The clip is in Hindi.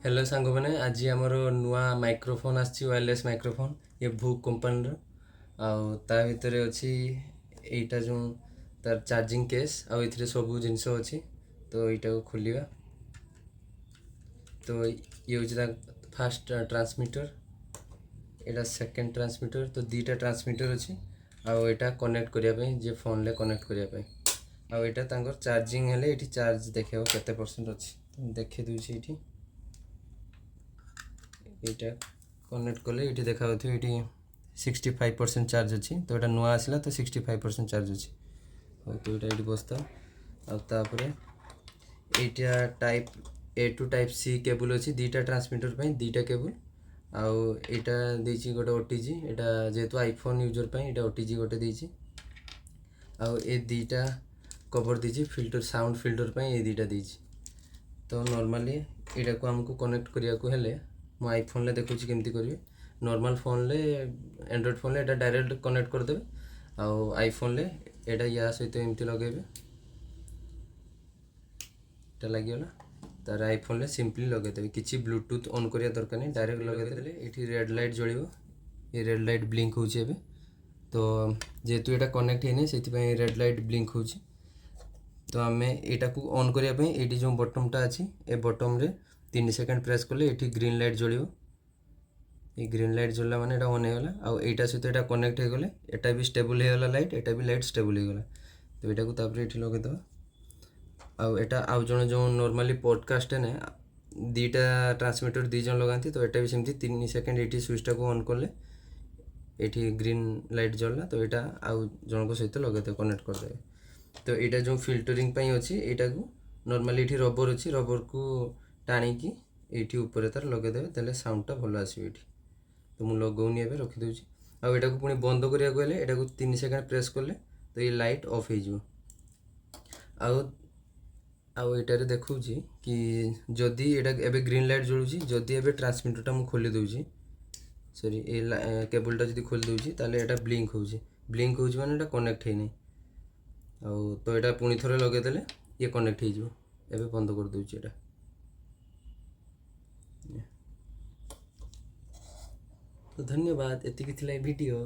हेलो सांग मैंने आज आमर नुआ माइक्रोफोन आसी वायरलेस माइक्रोफोन ये भूक कंपानी ता भितर अच्छी यहीटा जो तार चार्जिंग केस आउ सब जिनस अच्छी तो यहाँ को खोलिया तो ये हूँ फास्ट ट्रांसमीटर यहाँ सेकेंड ट्रांसमीटर तो दीटा ट्रांसमीटर अच्छी आउ यहाँ कनेक्ट करने जे फोन ले कनेक्ट करने आउ यहाँ चार्जिंग हेले ये चार्ज देखो केते परसेंट अच्छी देखे दूसरी ये यहाँ कनेक्ट कले ये देखा ये 65% चार्ज अच्छी तो यहाँ नुआ आसला तो 65% चार्ज अच्छी हाँ तो यहाँ ये बसता आउे यहाँ type A to type C cable अच्छी दीटा ट्रांसमीटर दीटा केबल आउ यहाँ देती गोटे ओटीजी यहाँ जेहेतु आईफोन यूजर पर यहाँ ओटीजी गोटे देती आउ ए दीटा कवर दीजिए फिल्टर साउंड फिल्टर पर ये दीटा दीजिए तो नॉर्मली यहाँ को आमको कनेक्ट करने को हेले मो आईफोन ले देखुँ केमती करेंगे नॉर्मल फोन ले एंड्रॉइड फोन ले एटा डायरेक्ट कनेक्ट करदे आउ आईफोन ले एटा या सहित एमती लगेबे एटा लागिगला तार आईफोन ले सिंपली लगेदेवे किसी ब्लूटूथ ऑन करिया दरकार नहीं डायरेक्ट लगेदेले ये रेड लाइट जलिबो ये रेड लाइट ब्लिंक होउछि एबे तो जेहेतु एटा कनेक्ट हेने सेति रेड लाइट ब्लिंक होउछि तो आम यहाँ को ऑन करने ये जो बटमटा अच्छी ए बटम रे 3 सेकेंड प्रेस कले ये ग्रीन लाइट जलियो ये ग्रीन लाइट जल्ला माने एटा ऑन होगा आउ यहाँ सहित एटा कनेक्ट हो गले एटा भी स्टेबल होगा लाइट एटा भी लाइट स्टेबल होगा तो यहाँ को तापर ये लगेदेव आउ एटा आउ जन जो नॉर्मली पॉडकास्ट ने दीटा ट्रांसमीटर दी जन लगाती तो यहाँ भी सेमती 3 सेकेंड ये स्विचटा को ऑन कले ये ग्रीन लाइट जल्ला तो यहाँ आउ जन सहित लगेदेव कनेक्ट करदे तो यहाँ जो फिल्टरिंग पाई अच्छी यहाँ को नॉर्मली ये रबर अच्छी रबर को टाणिकी ये ऊपर तार लगेदेवे तेल साउंडटा भल आसो तो मुझे लगौनी ए रखीदे आउ यहाँ को पुणी बंद करा गले यहाँ को 3 सेकेंड प्रेस कले तो ये लाइट ऑफ हो आउ यहाँ देखूँ कि जदि एबे ग्रीन लाइट जलूँ जदि एबे ट्रांसमीटरटा मुझे खोली दूची सॉरी ये केबलटा जब खोली दूची ताले यहाँ ब्लिंक हो माने कनेक्ट है आउ तो यहाँ पुणी थोड़े लगेदेले ये कनेक्ट हो एबे बंद कर दूची एटा तो धन्यवाद एतिकी थिला वीडियो।